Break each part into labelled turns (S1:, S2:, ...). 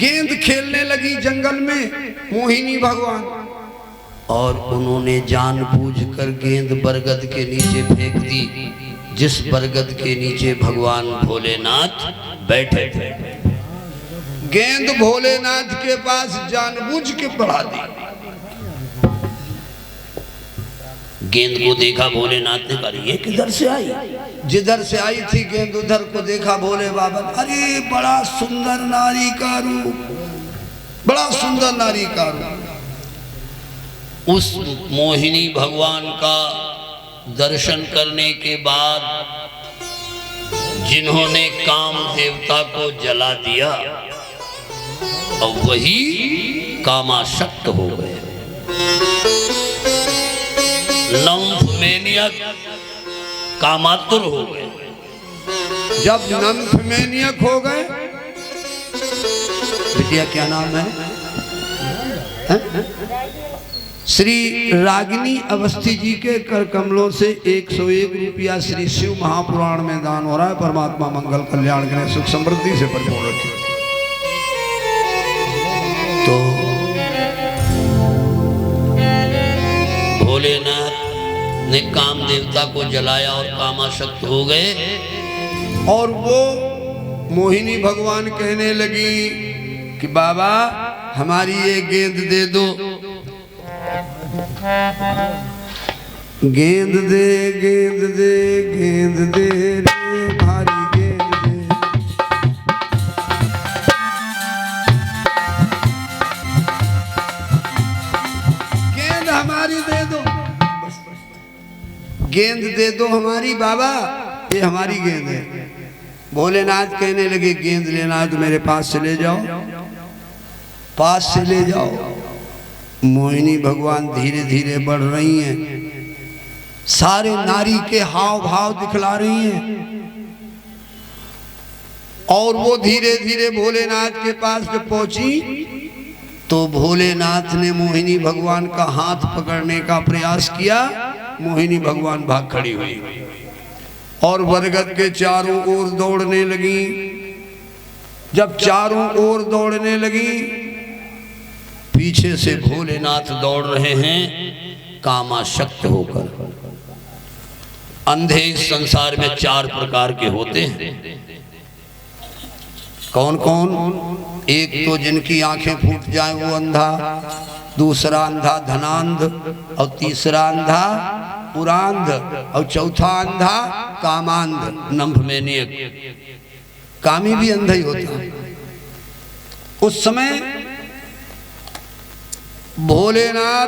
S1: गेंद खेलने लगी जंगल में मोहिनी भगवान, और उन्होंने जानबूझकर गेंद बरगद के नीचे फेंक दी, जिस बरगद के नीचे भगवान भोलेनाथ बैठे थे। गेंद भोलेनाथ के पास जानबूझ के पड़ा दी। गेंद को देखा भोलेनाथ ने, कहा ये किधर से आई? जिधर से आई थी गेंद उधर को देखा भोले बाबा, अरे बड़ा सुंदर नारी का रूप, बड़ा सुंदर नारी का रूप। उस मोहिनी भगवान का दर्शन करने के बाद जिन्होंने काम देवता को जला दिया, और वही कामासक्त हो गए, नम्फमेनियक, कामातुर हो गए। जब नम्फमेनियक हो गए, बिटिया क्या नाम है? श्री रागिनी अवस्थी जी के कर कमलों से 101 रुपया श्री शिव महापुराण में दान हो रहा है। परमात्मा मंगल कल्याण करें, सुख समृद्धि से परिपूर्ण रखें। तो भोलेनाथ ने काम देवता को जलाया और कामासक्त हो गए, और वो मोहिनी भगवान कहने लगी कि बाबा हमारी ये गेंद दे दो, गेंद दे गेंद दे गेंद दे रे भारी गेंद दे। गेंद हमारी दे दो, गेंद दे दो हमारी बाबा, ये हमारी गेंद है। भोलेनाथ कहने लगे गेंद लेना है तो मेरे पास से ले जाओ, पास से ले जाओ। मोहिनी भगवान धीरे धीरे बढ़ रही हैं, सारे नारी के हाव भाव दिखला रही हैं, और वो धीरे धीरे भोलेनाथ के पास जब पहुंची तो भोलेनाथ ने मोहिनी भगवान का हाथ पकड़ने का प्रयास किया। मोहिनी भगवान भाग खड़ी हुई और बरगद के चारों ओर दौड़ने लगी। जब चारों ओर दौड़ने लगी, पीछे से भोलेनाथ दौड़ रहे हैं कामासक्त होकर। अंधे इस संसार में 4 प्रकार के होते हैं। कौन कौन? एक तो जिनकी आंखें फूट जाए वो अंधा, दूसरा अंधा धनांध, और तीसरा अंधा पुरांध, और चौथा अंधा कामांध, नम्फमेनियक। कामी भी अंधा ही होता है। उस समय भोलेनाथ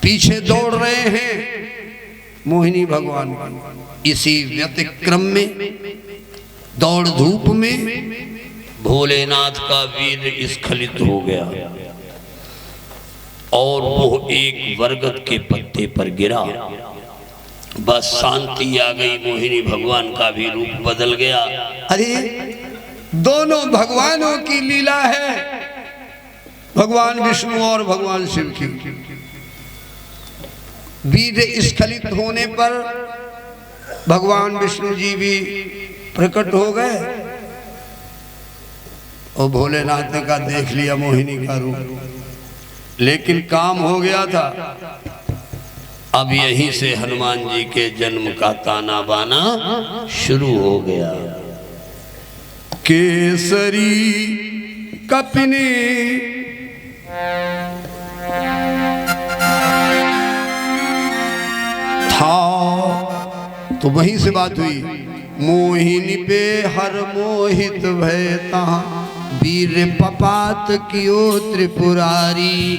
S1: पीछे दौड़ रहे हैं मोहिनी भगवान की। इसी व्यतिक्रम में, दौड़ धूप में भोलेनाथ का वीर स्खलित हो गया और वो एक बरगद के पत्ते पर गिरा। बस शांति आ गई, मोहिनी भगवान का भी रूप बदल गया। अरे दोनों भगवानों की लीला है, भगवान विष्णु और भगवान शिव की। वीर स्खलित होने पर भगवान विष्णु जी भी प्रकट हो गए, और भोलेनाथ ने कहा देख लिया मोहिनी का रूप, लेकिन काम हो गया था। अब यहीं से हनुमान जी के जन्म का ताना बाना शुरू हो गया। केसरी कपिनी था, तो वहीं से बात हुई। मोहिनी पे हर मोहित भय तहाँ, वीर पपात कियो त्रिपुरारी।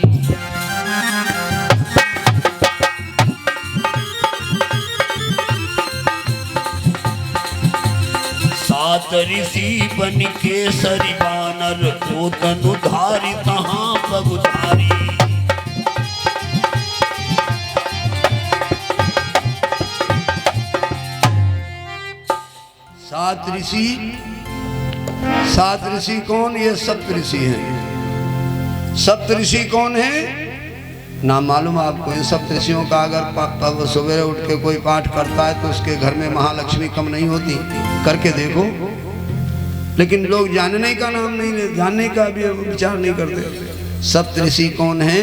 S1: सात ऋषि बन केसरी बानर, को तनु धारी तहाँ पगुधारी। सात ऋषि कौन? ये सप्त ऋषि हैं। सप्त ऋषि कौन है? नाम मालूम आपको? इन सप्त ऋषियों का अगर सवेरे उठ के कोई पाठ करता है तो उसके घर में महालक्ष्मी कम नहीं होती। करके देखो, लेकिन लोग जानने का नाम नहीं ले, जानने का भी विचार नहीं करते। सप्तऋषि कौन है?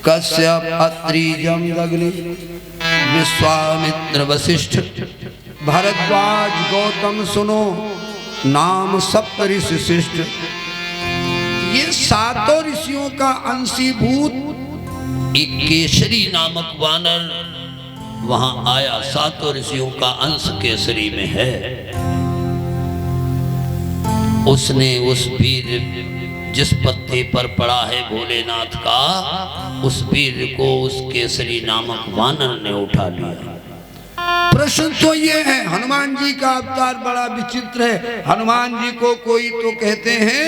S1: कश्यप, अत्रि, जमदग्नि, विश्वामित्र, वशिष्ठ, भरद्वाज, गौतम सुनो, नाम सप्तऋषि शिष्ट। ये सातों ऋषियों का अंशीभूत एक केसरी नामक वानर वहां आया। सातों ऋषियों का अंश केसरी में है। उसने उस वीर जिस पत्ते पर पड़ा है भोलेनाथ का, उस वीर को उस केसरी नामक वानर ने उठा लिया। प्रश्न तो ये है, हनुमान जी का अवतार बड़ा विचित्र है। हनुमान जी को कोई तो कहते हैं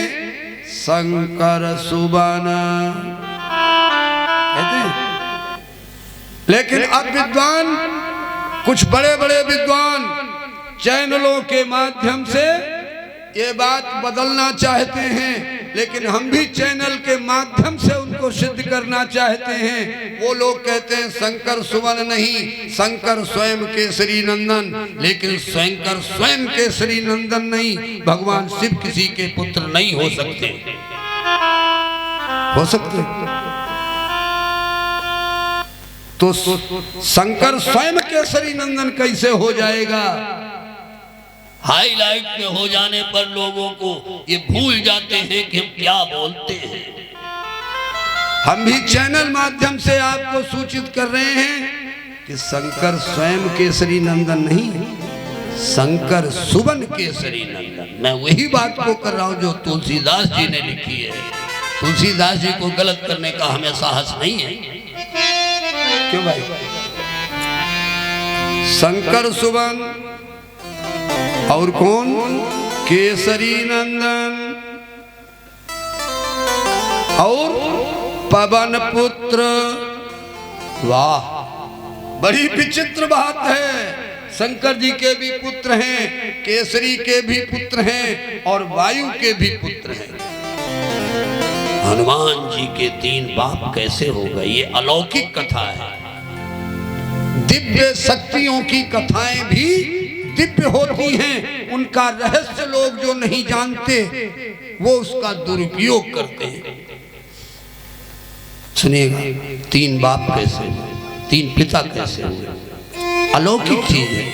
S1: शंकर सुबन कहते हैं, लेकिन अब विद्वान, कुछ बड़े बड़े विद्वान चैनलों के माध्यम से ये बात बदलना चाहते हैं, लेकिन हम भी चैनल के माध्यम से उनको सिद्ध करना चाहते हैं। वो लोग कहते हैं शंकर सुवन नहीं, शंकर स्वयं केसरी नंदन। लेकिन शंकर स्वयं केसरी नंदन नहीं, भगवान शिव किसी के पुत्र नहीं हो सकते। हो सकते तो शंकर स्वयं केसरी नंदन कैसे हो जाएगा? हाईलाइट में हो जाने पर लोगों को ये भूल जाते हैं कि हम क्या बोलते हैं। हम भी चैनल माध्यम से आपको सूचित कर रहे हैं कि शंकर स्वयं केसरी नंदन नहीं, शंकर सुवन केसरी नंदन। मैं वही बात को कर रहा हूं जो तुलसीदास जी ने लिखी है। तुलसीदास जी को गलत करने का हमें साहस नहीं है। क्यों भाई? शंकर सुवन और कौन? केसरी नंदन और पवन पुत्र। वाह, बड़ी विचित्र बात है। शंकर जी के भी पुत्र हैं, केसरी के भी पुत्र हैं और वायु के भी पुत्र हैं। हनुमान जी के 3 बाप कैसे हो गए? ये अलौकिक कथा है। दिव्य शक्तियों की कथाएं भी दिव्य होती हैं। उनका रहस्य लोग जो नहीं जानते वो उसका दुरुपयोग करते हैं। सुनिएगा, 3 बाप कैसे, 3 पिता कैसे हुए? अलौकिक चीज है।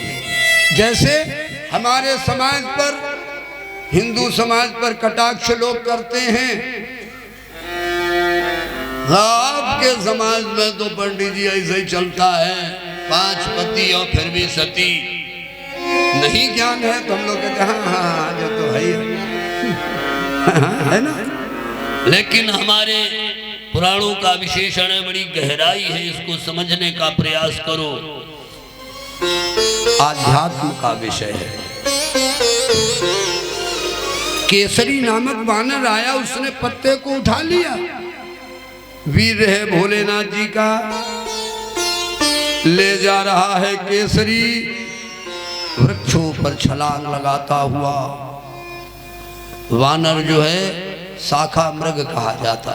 S1: जैसे हमारे समाज पर, हिंदू समाज पर कटाक्ष लोग करते हैं। आपके समाज में तो पंडित जी ऐसे ही चलता है, 5 पति और फिर भी सती। नहीं ज्ञान है तो हम लोग कहते हैं हाँ हाँ जो तो है है ना। लेकिन हमारे पुराणों का विशेषण है, बड़ी गहराई है, इसको समझने का प्रयास करो। आध्यात्म का विषय है। केसरी नामक वानर आया, उसने पत्ते को उठा लिया। वीर है भोलेनाथ जी का, ले जा रहा है केसरी। वृक्षों पर छलांग लगाता हुआ वानर जो है शाखा मृग कहा जाता,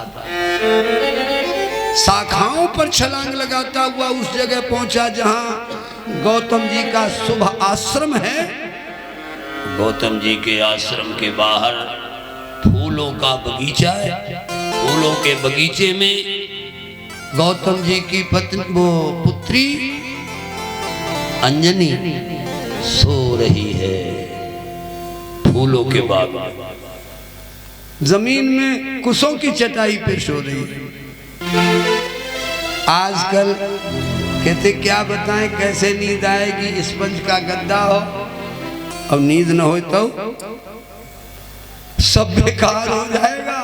S1: शाखाओं पर छलांग लगाता हुआ उस जगह पहुंचा जहां गौतम जी का शुभ आश्रम है। गौतम जी के आश्रम के बाहर फूलों का बगीचा है। फूलों के बगीचे में गौतम जी की पत्नी, वो पुत्री अंजनी सो रही है। फूलों के बाग में जमीन में कुशों की चटाई पे सो रही है। आजकल कहते क्या बताएं कैसे नींद आएगी, स्पंज का गद्दा हो अब नींद न हो तो सब बेकार हो जाएगा।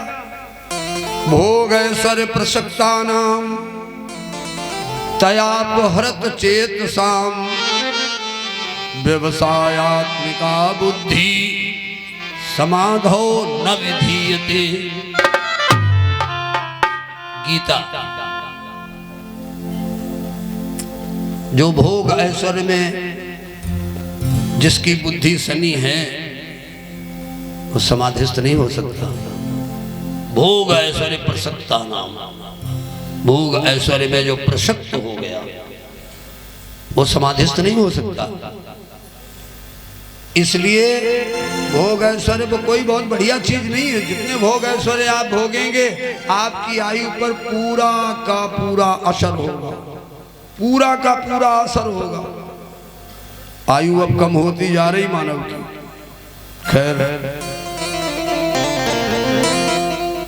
S1: भोग ऐश्वर्य प्रसक्ता नाम तयापहृत चेत साम व्यवसायात्मिका बुद्धि समाधो न विधीयते। गीता। जो भोग ऐश्वर्य में जिसकी बुद्धि सनी है वो समाधिस्थ नहीं हो सकता। भोग ऐश्वर्य प्रसक्ता नाम, भोग ऐश्वर्य में जो प्रसक्त हो गया वो समाधिस्थ नहीं हो सकता। इसलिए भोग ऐश्वर्य वो कोई बहुत बढ़िया चीज नहीं है। जितने भोग ऐश्वर्य आप भोगेंगे आपकी आयु पर पूरा का पूरा असर होगा, पूरा का पूरा असर होगा। आयु अब कम होती जा रही मानव की। खैर,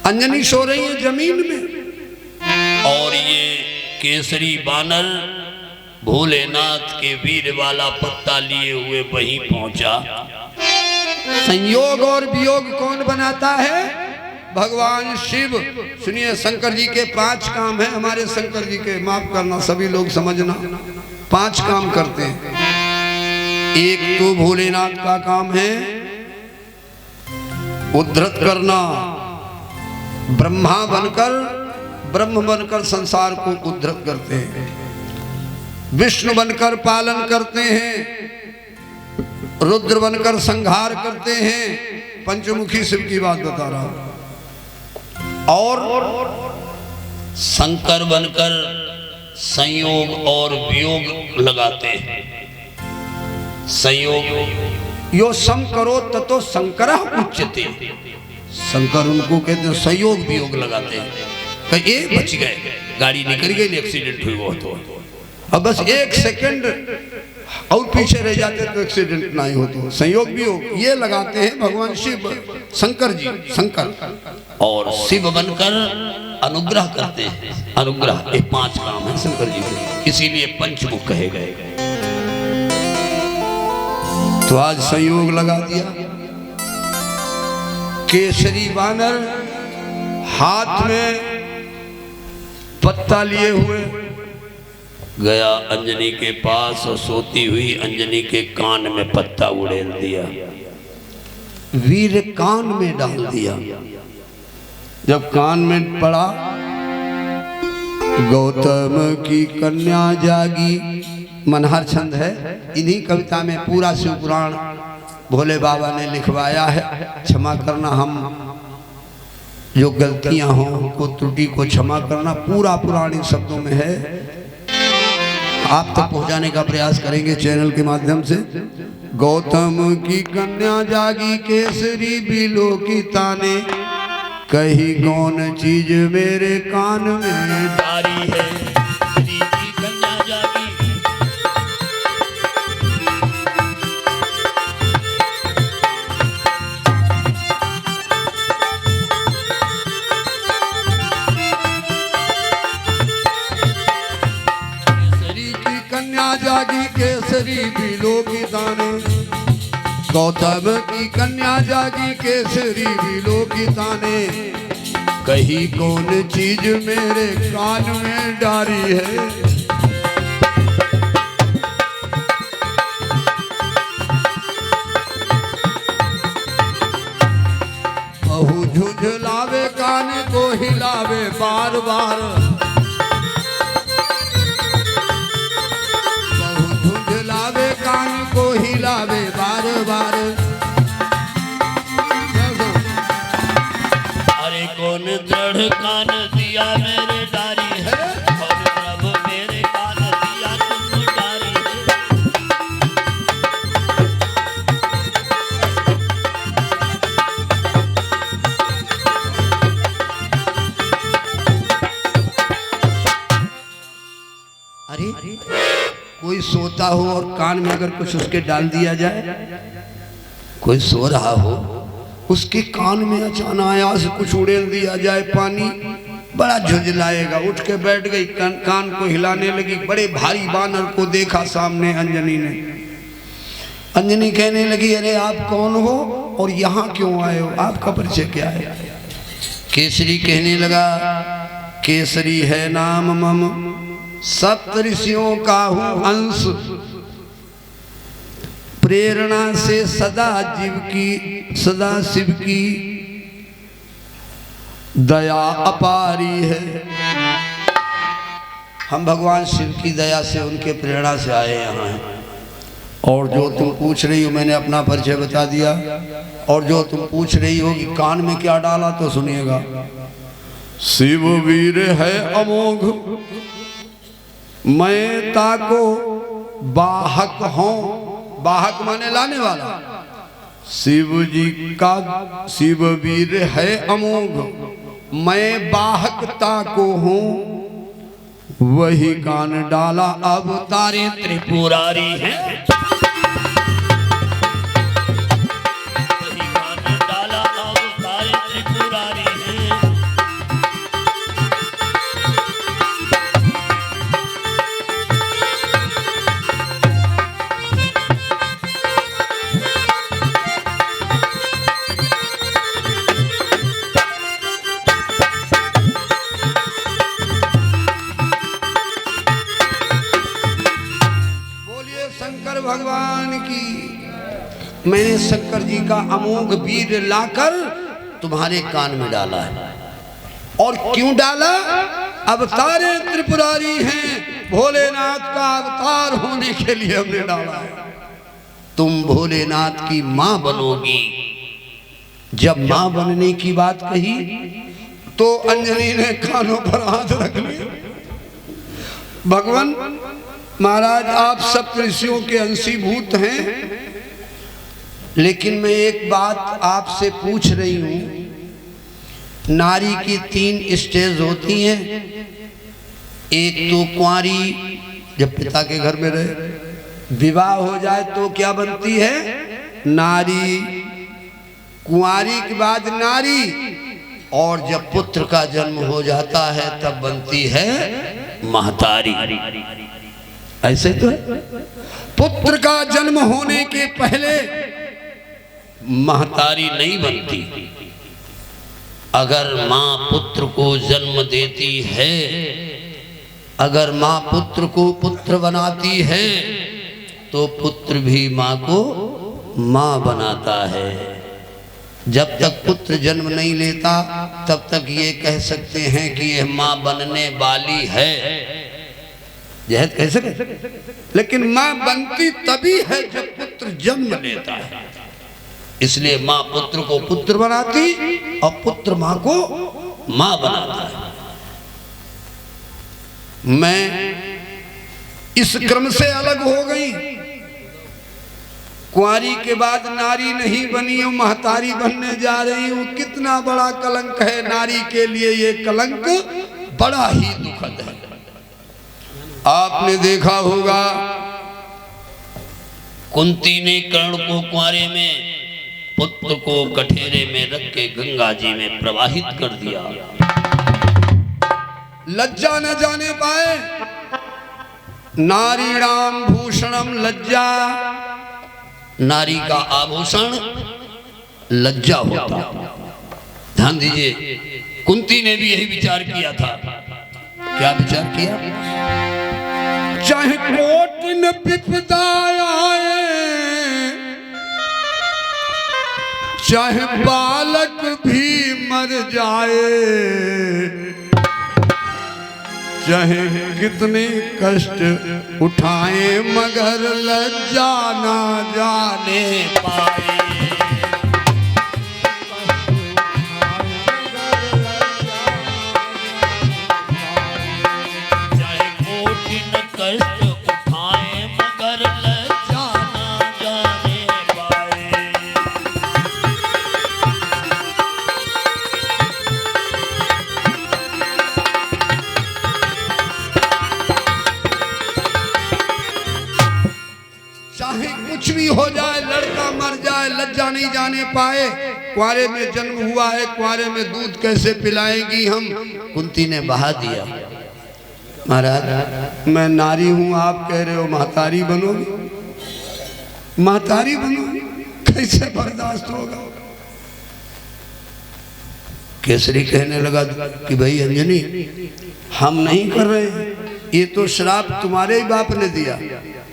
S1: अंजनी सो रही है जमीन में और ये केसरी बानर भोलेनाथ के वीर वाला पत्ता लिए हुए वहीं पहुंचा। संयोग और वियोग कौन बनाता है? भगवान शिव। सुनिए, शंकर जी के 5 काम हैं। हमारे शंकर जी के, माफ करना सभी लोग समझना, 5 काम करते हैं। एक तो भोलेनाथ का काम है उद्धृत करना, ब्रह्म बनकर संसार को उद्धृत करते हैं, विष्णु बनकर पालन करते हैं, रुद्र बनकर संहार करते हैं। पंचमुखी शिव की बात बता रहा हूं। और शंकर बनकर संयोग और वियोग लगाते हैं। संयोग यो सम करो ततो शंकरः उच्यते। शंकर उनको कहते हैं संयोग वियोग लगाते हैं। ये बच गए, गाड़ी निकल गई, एक्सीडेंट हुई, वो तो अब बस 1 सेकंड और पीछे रह जाते तो एक्सीडेंट नहीं होता। संयोग वियोग ये लगाते हैं भगवान शिव, शंकर जी, शंकर। और शिव बनकर अनुग्रह करते हैं। अनुग्रह, ये 5 काम है शंकर जी के, इसीलिए पंचमुख कहे गए। तो आज संयोग लगा दिया। केसरी बानर हाथ में पत्ता लिए हुए गया अंजनी के पास और सोती हुई अंजनी के कान में पत्ता उड़ेल दिया, वीर कान में डाल दिया। जब कान में पड़ा, गौतम की कन्या जागी। मनहर छंद है, इन्हीं कविता में पूरा शिव पुराण भोले बाबा ने लिखवाया है। क्षमा करना, हम जो गलतियां हों उनको, त्रुटि को क्षमा करना। पूरा पुराण इन शब्दों में है, आप तक पहुंचाने का प्रयास करेंगे चैनल के माध्यम से। गौतम की कन्या जागी, केसरी बिलो की ताने, कही कौन चीज मेरे कान में डारी है। जागी केसरी बिलो की ताने, गौतम की कन्या जागी केसरी बिलो की ताने, कही कौन चीज मेरे कान में डारी है। बहु झुझलावे कान को हिलावे बार बार, को हिलावे बार बार। अरे कौन दृढ़ कान दिया मेरे डारी है, और प्रभु मेरे कान दिया तुम डारी है। अरे कोई सोता हो और कान में अगर कुछ उसके डाल दिया जाए, कोई सो रहा हो उसके कान में अचानक आयास कुछ उड़ेल दिया जाए पानी, बड़ा झुंझलाएगा। उठ के बैठ गई, कान को हिलाने लगी। बड़े भारी बानर को देखा सामने अंजनी ने। अंजनी कहने लगी, अरे आप कौन हो और यहाँ क्यों आए हो, आपका परिचय क्या है? केसरी कहने लगा, केसरी है नाम मम, सप्त ऋषियों का हूँ अंश, प्रेरणा से सदा शिव की दया अपारी है। हम भगवान शिव की दया से, उनके प्रेरणा से आए यहाँ हैं। और जो तुम पूछ रही हो, मैंने अपना परिचय बता दिया। और जो तुम पूछ रही हो कि कान में क्या डाला, तो सुनिएगा। शिव वीर है अमोघ, मैं ताको बाहक हूँ। बाहक माने लाने वाला, शिव जी का शिववीर है अमोघ, मैं बाहकता को हूँ, वही कान डाला अवतारे त्रिपुरारी है।
S2: वही कान डाला अवतारे त्रिपुरारी है।
S1: शंकर भगवान की। मैंने शंकर जी का अमोघ वीर लाकर तुम्हारे कान में डाला है। और क्यों डाला? अवतारे त्रिपुरारी हैं, भोलेनाथ का अवतार होने के लिए हमने डाला है। तुम भोलेनाथ की मां बनोगी। जब मां बनने की बात कही तो अंजनी ने कानों पर हाथ रख लिया। भगवान महाराज, आप सब ऋषियों के अंशीभूत हैं, लेकिन मैं एक बात आपसे पूछ रही हूं। नारी की 3 स्टेज होती हैं। एक तो कुंवारी, जब पिता के घर में रहे, विवाह हो जाए तो क्या बनती है? नारी। कुंवारी के बाद नारी, और जब पुत्र का जन्म हो जाता है तब बनती है महतारी। ऐसे तो है। पुत्र का जन्म होने के पहले महतारी नहीं बनती। अगर मां पुत्र को जन्म देती है, अगर मां पुत्र को पुत्र बनाती है, तो पुत्र भी मां को मां बनाता है। जब तक पुत्र जन्म नहीं लेता तब तक ये कह सकते हैं कि यह मां बनने वाली है, जहद कह सके। लेकिन मां बनती तभी है जब पुत्र जन्म लेता है। इसलिए मां पुत्र को पुत्र बनाती और पुत्र मां को मां बनाता है। मैं इस क्रम से अलग हो गई। कुंवारी के बाद नारी नहीं बनी हूं, महतारी बनने जा रही हूं। कितना बड़ा कलंक है नारी के लिए। ये कलंक बड़ा ही दुखद है। आपने देखा होगा, कुंती ने कर्ण को कुंवारे में, पुत्र को कठेरे में रख के गंगा जी में प्रवाहित कर दिया। लज्जा न जाने पाए। नारीणाम भूषणम लज्जा। नारी का आभूषण लज्जा होता। ध्यान दीजिए, कुंती ने भी यही विचार किया था। क्या विचार किया? चाहे कोटिन विपदा आए, चाहे बालक भी मर जाए, चाहे कितने कष्ट उठाए, मगर लज्जा ना जाने पाए।
S2: चाहे कोटिन कष्ट उठाए, मगर लज्जा ना जाने पाए।
S1: चाहे कुछ भी हो जाए, लड़का मर जाए, लज्जा नहीं जाने पाए। कुंवारे में जन्म हुआ है, कुंवारे में दूध कैसे पिलाएंगी हम? कुंती ने बहा दिया। महाराज, मैं नारी हूं, आप कह रहे हो महतारी बनोगी। महतारी बनोगी, कैसे बर्दाश्त होगा? केसरी कहने लगा कि भाई अंजनी, हम नहीं कर रहे, ये तो श्राप तुम्हारे ही बाप ने दिया,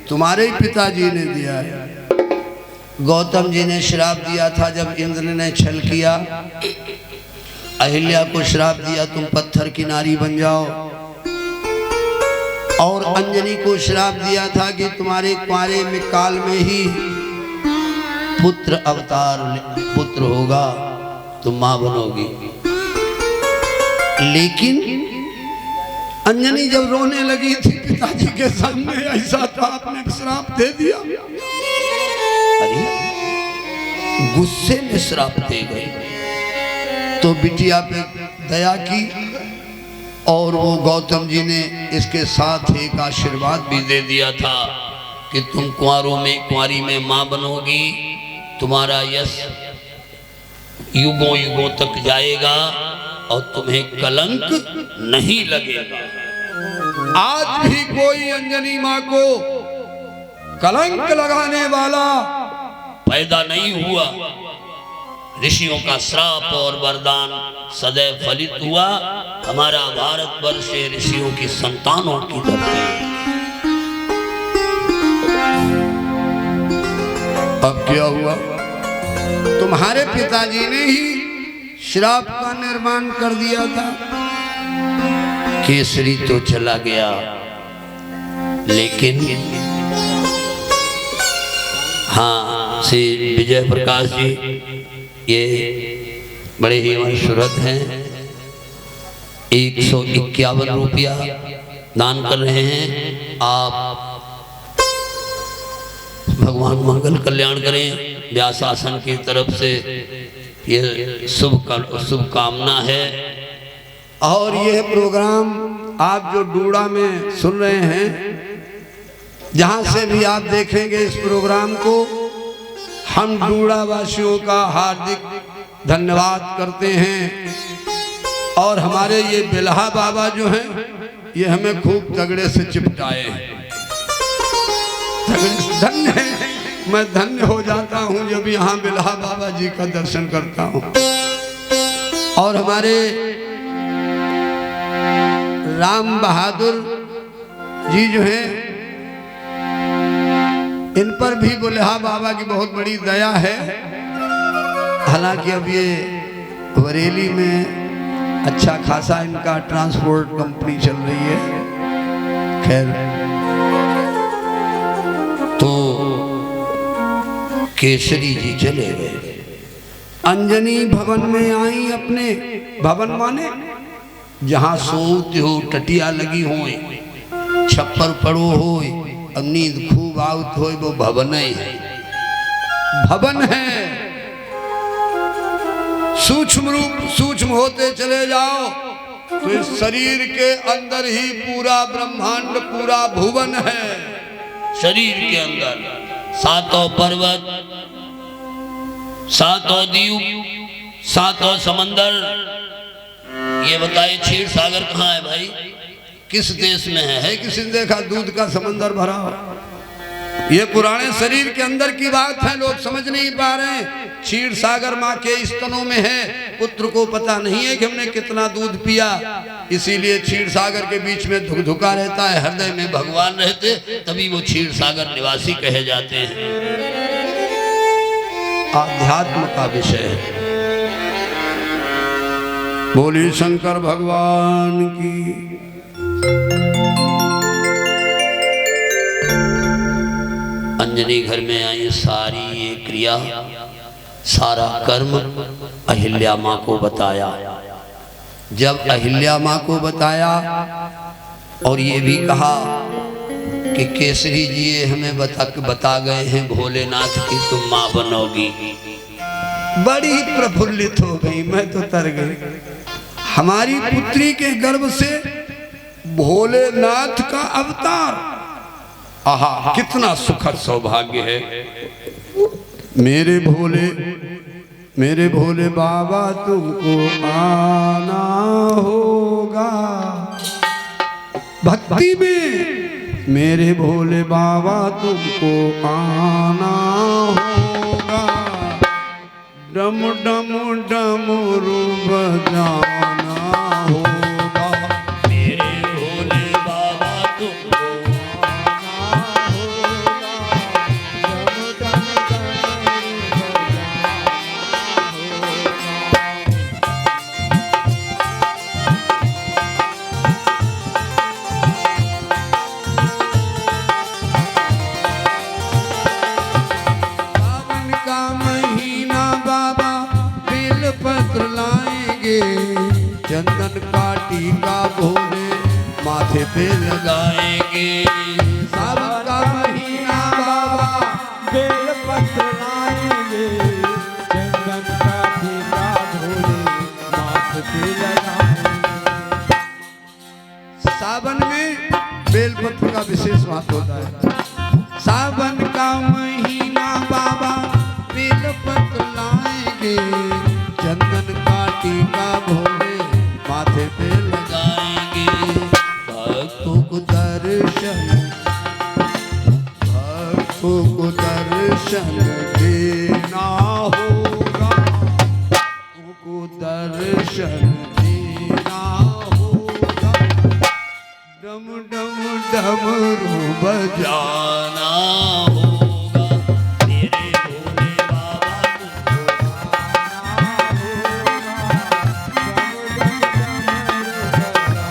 S1: तुम्हारे ही पिताजी ने दिया है। गौतम जी ने श्राप दिया था जब इंद्र ने छल किया। अहिल्या को श्राप दिया, तुम पत्थर की नारी बन जाओ। और अंजनी को श्राप दिया था कि तुम्हारे कुंवारे में काल में ही पुत्र अवतार पुत्र होगा, तुम मां बनोगी। लेकिन अंजनी जब रोने लगी थी पिताजी के सामने, ऐसा था आपने श्राप दे दिया। अरे गुस्से में श्राप दे गए। तो बिटिया पे दया की और वो गौतम जी ने इसके साथ एक आशीर्वाद भी दे दिया था कि तुम कुंवारी में मां बनोगी, तुम्हारा यश युगों युगों तक जाएगा और तुम्हें कलंक नहीं लगेगा। आज भी कोई अंजनी मां को कलंक लगाने वाला पैदा नहीं हुआ। ऋषियों का श्राप और वरदान सदैव फलित हुआ। हमारा भारतवर्ष ऋषियों की संतानों की धरती है। अब क्या हुआ? तुम्हारे पिताजी ने ही श्राप का निर्माण कर दिया था। केसरी तो चला गया, लेकिन हाँ, श्री विजय प्रकाश जी ये बड़े ही मशहूरत हैं। 151 रुपया दान कर रहे हैं। आप भगवान मंगल कल्याण करें। व्यास आसन की तरफ से ये शुभकामना है। और यह प्रोग्राम आप जो डूड़ा में सुन रहे हैं, जहां से भी आप देखेंगे इस प्रोग्राम को, हम डूड़ा वासियों का हार्दिक धन्यवाद करते हैं। और हमारे ये बिल्हा बाबा जो हैं, ये हमें खूब तगड़े से चिपटाए हैं। धन्य है, मैं धन्य हो जाता हूँ जब यहाँ बिल्हा बाबा जी का दर्शन करता हूँ। और हमारे राम बहादुर जी जो हैं, इन पर भी बिल्हा बाबा की बहुत बड़ी दया है। हालांकि अब ये बरेली में अच्छा खासा इनका ट्रांसपोर्ट कंपनी चल रही है। खैर, तो केसरी जी चले गए। अंजनी भवन में आई। अपने भवन माने जहां सोते हो, टटिया लगी हो, छप्पर पड़ो हो, नींद खूब आउत हो, वो भवन है। भवन है। सूक्ष्म होते चले जाओ तो इस शरीर के अंदर ही पूरा ब्रह्मांड, पूरा भुवन है। शरीर के अंदर 7 पर्वत, 7 द्वीप, 7 समंदर। ये बताइए क्षीर सागर कहाँ है भाई? किस देश में है? किसी ने देखा दूध का समंदर भरा हो? ये पुराने शरीर के अंदर की बात है, लोग समझ नहीं पा रहे हैं। क्षीर सागर माँ के स्तनों में है। पुत्र को पता नहीं है कि हमने कितना दूध पिया, इसीलिए क्षीर सागर के बीच में धुकधुका रहता है। हृदय में भगवान रहते, तभी वो क्षीर सागर निवासी कहे जाते हैं। आध्यात्म का विषय है। बोली शंकर भगवान की। अंजनी घर में आई। सारी ये क्रिया, सारा कर्म अहिल्या माँ को बताया। जब अहिल्या माँ को बताया और ये भी कहा कि केसरी जी ये हमें बता गए हैं भोलेनाथ की तुम माँ बनोगी, बड़ी प्रफुल्लित हो गई। मैं तो तर गई। हमारी पुत्री के गर्भ से भोलेनाथ का अवतार। आहा, कितना सुखद सौभाग्य है। मेरे भोले बाबा तुमको आना होगा भक्ति में। मेरे भोले बाबा तुमको आना होगा। डम डम डमरू बजाना होगा। मेरे भोले बाबा तुमको आना होगा। डम डम सावन का महीना बाबा बेलपत्र लाएंगे। चंदन का टीका भोले माथे पे लगाएंगे। सावन का महीना बाबा बेलपत्र लाएंगे। साथ होता है। सावन का महीना बाबा बेलपत्र लाएंगे, चंदन का टीका भोले माथे पे लगाएंगे। भक्तों को दर्शन देना होगा, तुमको दर्शन देना होगा। डम डम डमरू बजाना होगा,
S2: तेरे भोले बाबा तुमको
S1: गाना होगा। डम डम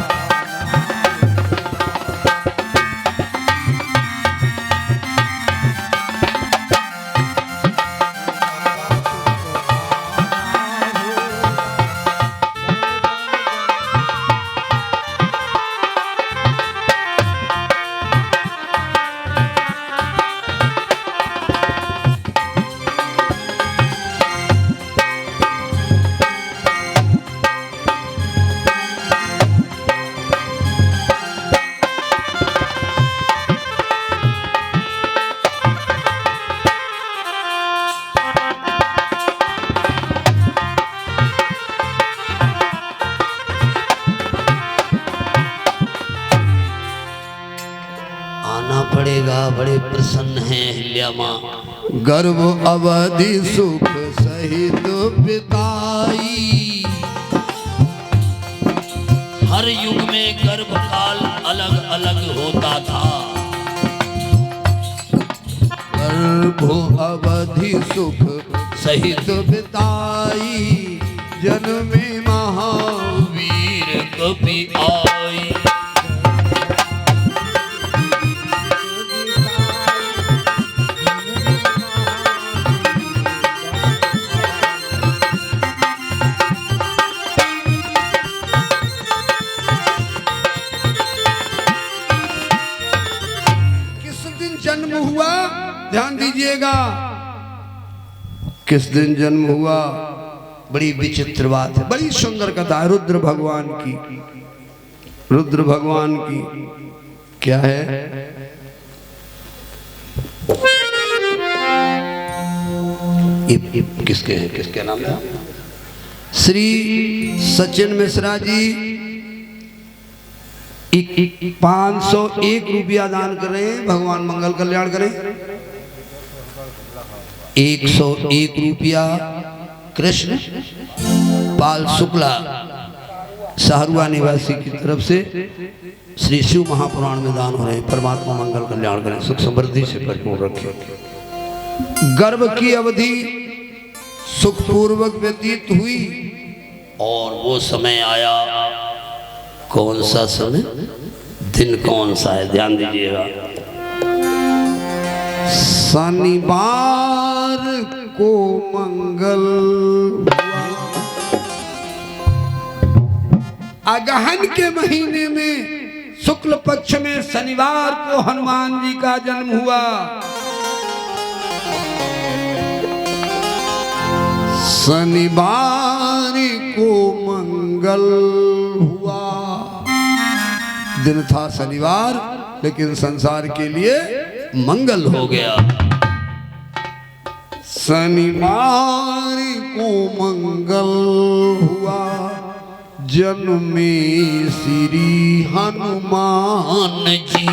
S1: आना पड़ेगा, बड़े प्रसन्न हैं अहिल्या माँ। गर्भ अवधि सुख सहित बिताई,
S2: हर युग में गर्भकाल अलग अलग होता था।
S1: गर्भ अवधि सुख सहित बिताई, जन्मे महावीर
S2: कभी आई
S1: जन्म हुआ, ध्यान दीजिएगा, किस दिन जन्म हुआ। बड़ी विचित्र बात है, बड़ी सुंदर कथा है रुद्र भगवान की। रुद्र भगवान की क्या है? किसके हैं, किसके नाम था? श्री सचिन मिश्रा जी 501 रुपया दान कर रहे हैं, भगवान मंगल कल्याण करें। 101 रुपया कृष्ण पाल शुक्ला सहरुआ निवासी की तरफ से श्री शिव महापुराण में दान हो रहे हैं। परमात्मा मंगल कल्याण करें, सुख समृद्धि से भरपूर रखें। गर्भ की अवधि सुखपूर्वक व्यतीत हुई
S2: और वो समय आया।
S1: कौन सा समय, दिन कौन सा है, ध्यान दीजिएगा। शनिवार को मंगल हुआ। अगहन के महीने में शुक्ल पक्ष में शनिवार को हनुमान जी का जन्म हुआ। शनिवार को मंगल हुआ। दिन था शनिवार, लेकिन संसार के लिए मंगल हो गया। शनिवार को मंगल हुआ, जन्मे श्री हनुमान
S2: जी।